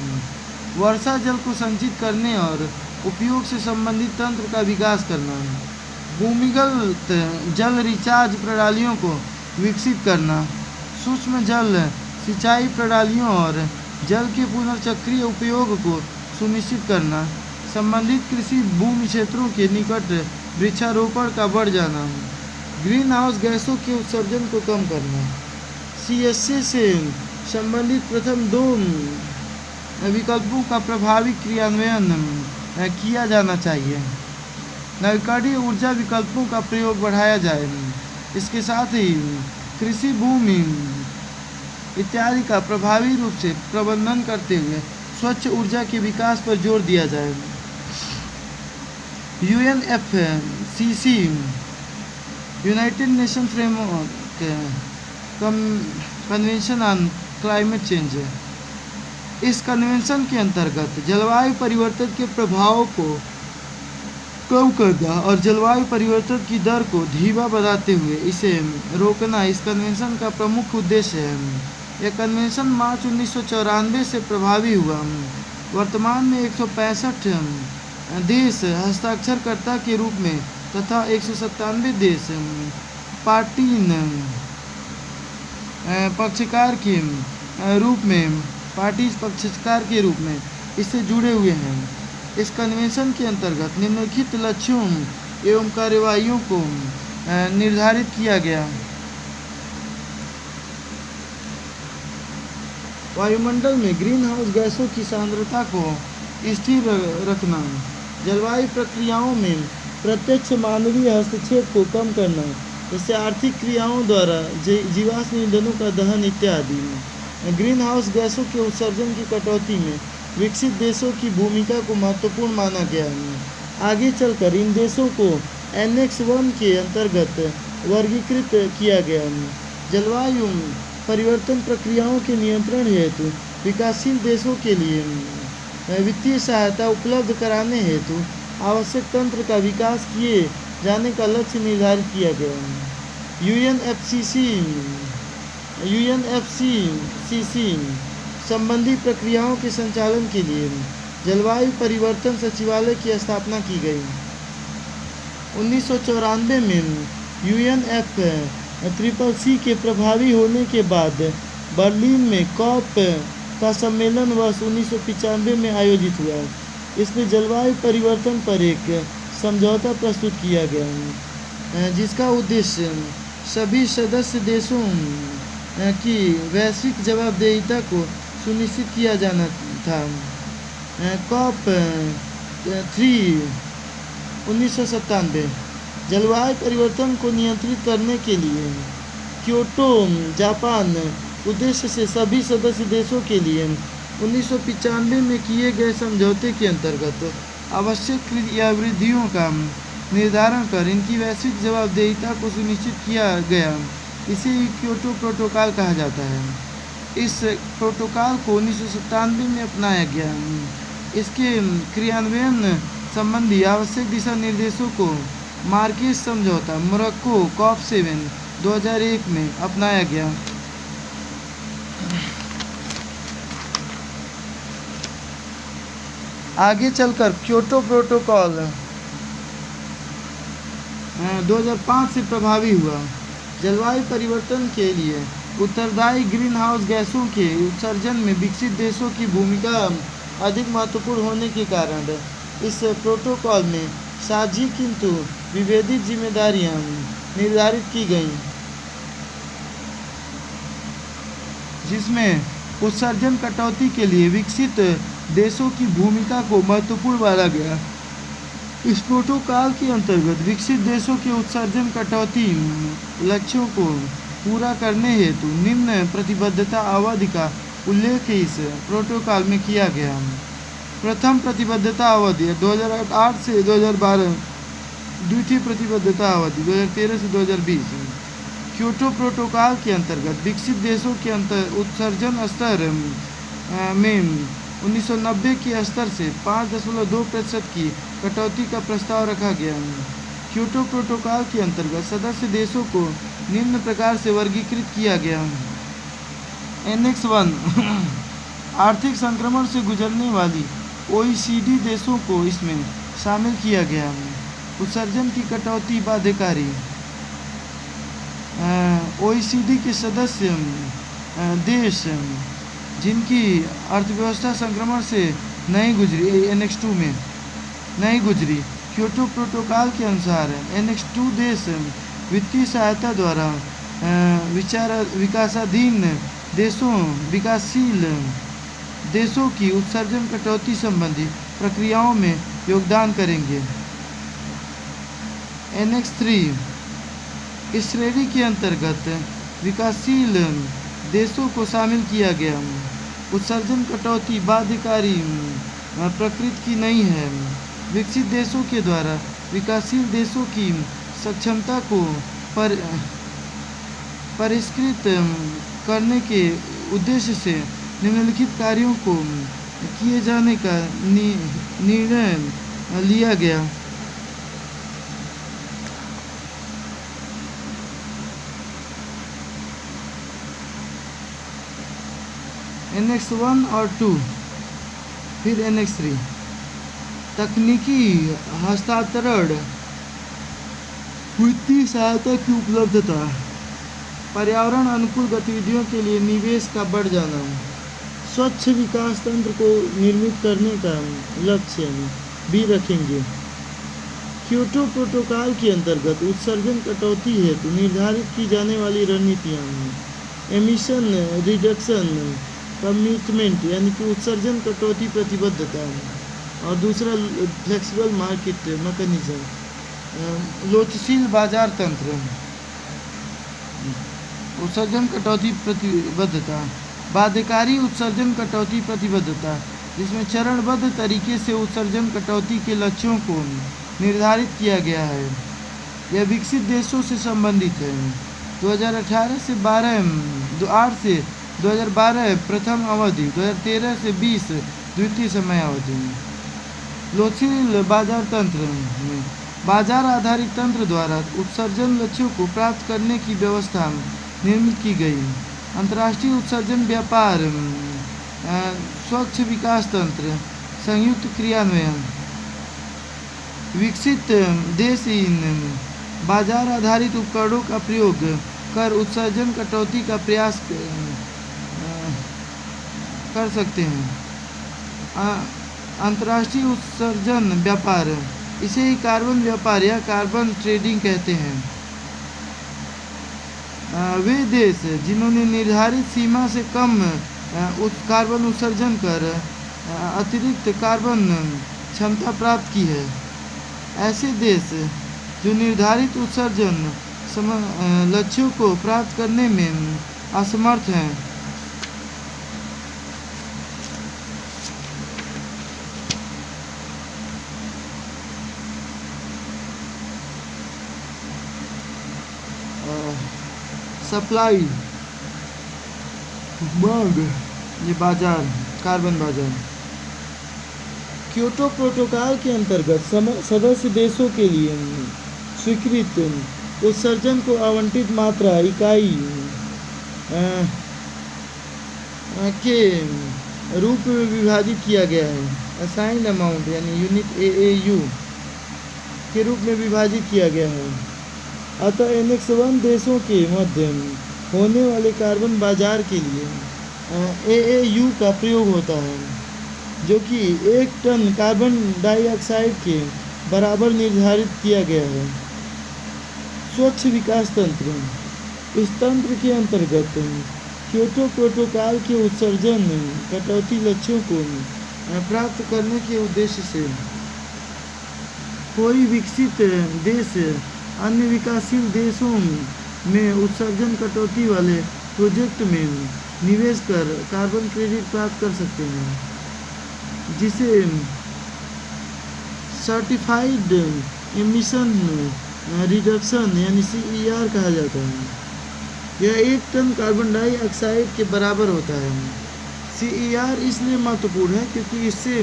वर्षा जल को संचित करने और उपयोग से संबंधित तंत्र का विकास करना, भूमिगत जल रिचार्ज प्रणालियों को विकसित करना, सूक्ष्म जल सिंचाई प्रणालियों और जल के पुनर्चक्रीय उपयोग को सुनिश्चित करना, संबंधित कृषि भूमि क्षेत्रों के निकट वृक्षारोपण का बढ़ जाना, ग्रीन हाउस गैसों के उत्सर्जन को कम करना। CSA से संबंधित प्रथम दो विकल्पों का प्रभावी क्रियान्वयन किया जाना चाहिए। नवीकरणीय ऊर्जा विकल्पों का प्रयोग बढ़ाया जाए। इसके साथ ही कृषि भूमि इत्यादि का प्रभावी रूप से प्रबंधन करते हुए स्वच्छ ऊर्जा के विकास पर जोर दिया जाए। UNFCCC United nation framework convention on climate change, इस कन्वेंशन के अंतर्गत जलवायु परिवर्तन के प्रभावों को कम करना और जलवायु परिवर्तन की दर को धीमा बनाते हुए इसे रोकना इस कन्वेंशन का प्रमुख उद्देश्य है। यह कन्वेंशन मार्च 1994 से प्रभावी हुआ। वर्तमान में 165 देश हस्ताक्षरकर्ता के रूप में तथा 197 देश पार्टीन पक्षकार के रूप में इससे जुड़े हुए हैं। इस कन्वेंशन के अंतर्गत निम्नलिखित लक्ष्यों एवं कार्यवाहियों को निर्धारित किया गया। वायुमंडल में ग्रीन हाउस गैसों की सांद्रता को स्थिर रखना, जलवायु प्रक्रियाओं में प्रत्यक्ष मानवीय हस्तक्षेप को कम करना, जैसे आर्थिक क्रियाओं द्वारा जीवाश्म ईंधनों का दहन इत्यादि। ग्रीन हाउस गैसों के उत्सर्जन की कटौती में विकसित देशों की भूमिका को महत्वपूर्ण माना गया है। आगे चलकर इन देशों को Annex 1 के अंतर्गत वर्गीकृत किया गया है। जलवायु परिवर्तन प्रक्रियाओं के नियंत्रण हेतु विकासशील देशों के लिए वित्तीय सहायता उपलब्ध कराने हेतु आवश्यक तंत्र का विकास किए जाने का लक्ष्य निर्धारित किया गया है। UNFCCC संबंधी प्रक्रियाओं के संचालन के लिए जलवायु परिवर्तन सचिवालय की स्थापना की गई। 1994 में UNFCCC के प्रभावी होने के बाद बर्लिन में COP का सम्मेलन वर्ष 1995 में आयोजित हुआ। इसमें जलवायु परिवर्तन पर एक समझौता प्रस्तुत किया गया, जिसका उद्देश्य सभी सदस्य देशों की वैश्विक जवाबदेहिता को सुनिश्चित किया जाना था। COP 3 1997 जलवायु परिवर्तन को नियंत्रित करने के लिए क्योटो जापान उद्देश्य से सभी सदस्य देशों के लिए 1995 में किए गए समझौते के अंतर्गत आवश्यक क्रियाविधियों का निर्धारण कर इनकी वैश्विक जवाबदेहिता को सुनिश्चित किया गया। इसे क्योटो प्रोटोकॉल कहा जाता है। इस प्रोटोकॉल को 1997 में अपनाया गया। इसके क्रियान्वयन संबंधी आवश्यक दिशा निर्देशों को मार्केज समझौता मोरक्को COP 7 2001 में अपनाया गया। आगे चलकर क्योटो प्रोटोकॉल 2005 से प्रभावी हुआ। जलवायु परिवर्तन के लिए उत्तरदायी ग्रीन हाउस गैसों के उत्सर्जन में विकसित देशों की भूमिका अधिक महत्वपूर्ण होने के कारण इस प्रोटोकॉल में साझी किंतु विभेदित जिम्मेदारियां निर्धारित की गईं, जिसमें उत्सर्जन कटौती के लिए विकसित देशों की भूमिका को महत्वपूर्ण माना गया। इस प्रोटोकॉल के अंतर्गत विकसित देशों के उत्सर्जन कटौती लक्ष्यों को पूरा करने हेतु निम्न प्रतिबद्धता अवधि का उल्लेख इस प्रोटोकॉल में किया गया। प्रथम प्रतिबद्धता अवधि 2008 से 2012, द्वितीय प्रतिबद्धता अवधि 2013 से 2020। क्योटो प्रोटोकॉल के अंतर्गत विकसित देशों के उत्सर्जन स्तर में 1990 के स्तर से 5.2% की कटौती का प्रस्ताव रखा गया। क्योटो प्रोटोकॉल के अंतर्गत सदस्य देशों को निम्न प्रकार से वर्गीकृत किया गया। Annex 1 आर्थिक संक्रमण से गुजरने वाली OECD देशों को इसमें शामिल किया गया। उत्सर्जन की कटौती बाध्यकारी OECD के सदस्य देश जिनकी अर्थव्यवस्था संक्रमण से नहीं गुजरी, Annex 2 में नहीं गुजरी, क्योटो प्रोटोकॉल के अनुसार Annex 2 देश वित्तीय सहायता द्वारा विकासाधीन विकासशील देशों की उत्सर्जन कटौती संबंधी प्रक्रियाओं में योगदान करेंगे। Annex 3 इस श्रेणी के अंतर्गत विकासशील देशों को शामिल किया गया। उत्सर्जन कटौती बाध्यकारी प्रकृति की नहीं है। विकसित देशों के द्वारा विकासशील देशों की सक्षमता को परिष्कृत करने के उद्देश्य से निम्नलिखित कार्यों को किए जाने का निर्णय लिया गया। Annex 1 और 2, फिर Annex 3। तकनीकी हस्तांतरण, वित्तीय सहायता की उपलब्धता, पर्यावरण अनुकूल गतिविधियों के लिए निवेश का बढ़ जाना, स्वच्छ विकास तंत्र को निर्मित करने का लक्ष्य भी रखेंगे। क्योटो प्रोटोकॉल के अंतर्गत उत्सर्जन कटौती हेतु निर्धारित की जाने वाली रणनीतियाँ, एमिशन रिडक्शन कमिटमेंट यानी कि उत्सर्जन कटौती प्रतिबद्धता, और दूसरा फ्लेक्सिबल मार्केट मैकेनिज्म, लोचशील बाजार तंत्र। उत्सर्जन कटौती प्रतिबद्धता, बाध्यकारी उत्सर्जन कटौती प्रतिबद्धता, जिसमें चरणबद्ध तरीके से उत्सर्जन कटौती के लक्ष्यों को निर्धारित किया गया है। यह विकसित देशों से संबंधित है। 2018 से 8 से 2012 प्रथम अवधि, 2013 से 20 द्वितीय समय अवधि। लोचशील बाजार तंत्र में बाजार आधारित तंत्र द्वारा उत्सर्जन लक्ष्यों को प्राप्त करने की व्यवस्था निर्मित की गई। अंतर्राष्ट्रीय उत्सर्जन व्यापार, स्वच्छ विकास तंत्र, संयुक्त क्रियान्वयन। विकसित देश इन बाजार आधारित उपकरणों का प्रयोग कर उत्सर्जन कटौती का प्रयास कर सकते हैं। अंतर्राष्ट्रीय उत्सर्जन व्यापार, इसे ही कार्बन व्यापार या कार्बन ट्रेडिंग कहते हैं। वे देश जिन्होंने निर्धारित सीमा से कम कार्बन उत्सर्जन कर अतिरिक्त कार्बन क्षमता प्राप्त की है, ऐसे देश जो निर्धारित उत्सर्जन लक्ष्यों को प्राप्त करने में असमर्थ हैं, सप्लाई मांग, ये बाजार, कार्बन बाजार। क्योटो प्रोटोकॉल के अंतर्गत सदस्य देशों के लिए स्वीकृत उत्सर्जन को आवंटित मात्रा इकाई के रूप में विभाजित किया गया है। असाइंड अमाउंट यानी यूनिट AAU के रूप में विभाजित किया गया है। अतः Annex 1 देशों के मध्य होने वाले कार्बन बाजार के लिए AAU का प्रयोग होता है, जो कि 1 टन कार्बन डाइऑक्साइड के बराबर निर्धारित किया गया है। स्वच्छ विकास तंत्र, इस तंत्र के अंतर्गत क्योटो प्रोटोकॉल के उत्सर्जन कटौती लक्ष्यों को प्राप्त करने के उद्देश्य से कोई विकसित देश अन्य विकासशील देशों में उत्सर्जन कटौती वाले प्रोजेक्ट में निवेश कर कार्बन क्रेडिट प्राप्त कर सकते हैं, जिसे सर्टिफाइड एमिशन रिडक्शन यानी CER कहा जाता है। यह 1 टन कार्बन डाइऑक्साइड के बराबर होता है। CER इसलिए महत्वपूर्ण है क्योंकि इससे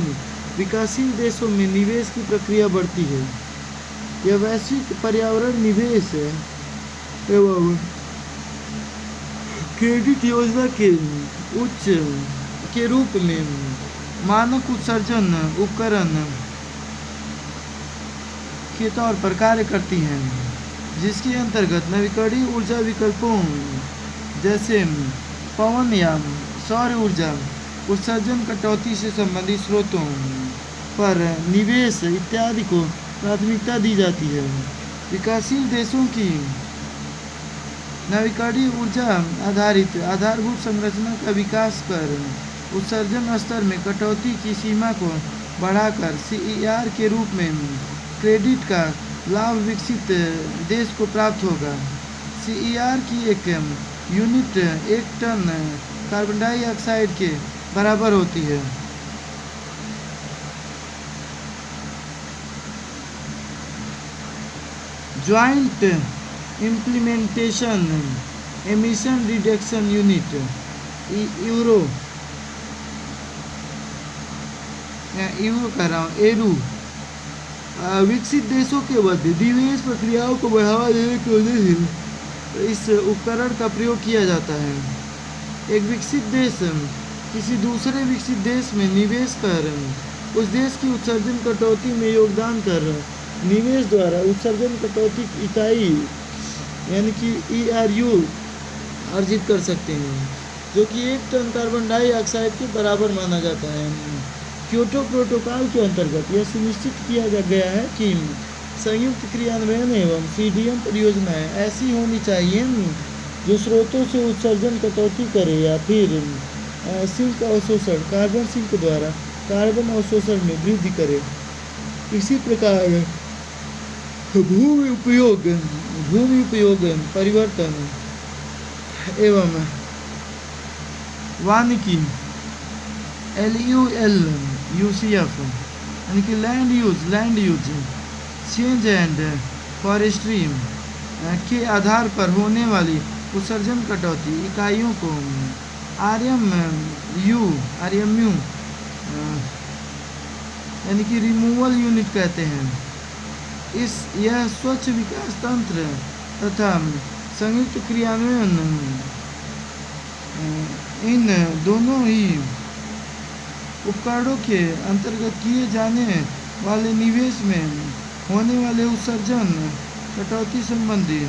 विकासशील देशों में निवेश की प्रक्रिया बढ़ती है। यह वैश्विक पर्यावरण निवेश एवं क्रेडिट योजना के उच्च के रूप में मानक उत्सर्जन उपकरण के तौर पर कार्य करती हैं, जिसके अंतर्गत नवीकरणीय ऊर्जा विकल्पों जैसे पवन या सौर ऊर्जा, उत्सर्जन कटौती से संबंधित स्रोतों पर निवेश इत्यादि को प्राथमिकता दी जाती है। विकासशील देशों की नवीकरणीय ऊर्जा आधारित आधारभूत संरचना का विकास कर उत्सर्जन स्तर में कटौती की सीमा को बढ़ाकर CER के रूप में क्रेडिट का लाभ विकसित देश को प्राप्त होगा। CER की एक यूनिट 1 टन कार्बन डाइऑक्साइड के बराबर होती है। Joint implementation emission reduction unit euro कर रहा हूँ एरू विकसित देशों के मध्य निवेश प्रक्रियाओं को बढ़ावा देने के उद्देश्य इस उपकरण का प्रयोग किया जाता है। एक विकसित देश किसी दूसरे विकसित देश में निवेश कर उस देश की उत्सर्जन कटौती में योगदान कर निवेश द्वारा उत्सर्जन कटौती की इकाई यानी कि ERU अर्जित कर सकते हैं, जो कि 1 टन कार्बन डाइऑक्साइड के बराबर माना जाता है। क्योटो प्रोटोकॉल के अंतर्गत यह सुनिश्चित किया गया है कि संयुक्त क्रियान्वयन एवं CDM परियोजनाएं ऐसी होनी चाहिए जो स्रोतों से उत्सर्जन कटौती करे या फिर सिंक अवशोषण कार्बन सिंक द्वारा कार्बन अवशोषण में वृद्धि करे। इसी प्रकार भूमि उपयोग परिवर्तन एवं वानिकी LULUCF यानी कि land use change and forestry के आधार पर होने वाली उत्सर्जन कटौती इकाइयों को RMU यानी कि रिमूवल यूनिट कहते हैं। यह स्वच्छ विकास तंत्र तथा संयुक्त क्रियान्वयन इन दोनों ही उपकरणों के अंतर्गत किए जाने वाले निवेश में होने वाले उत्सर्जन कटौती संबंधी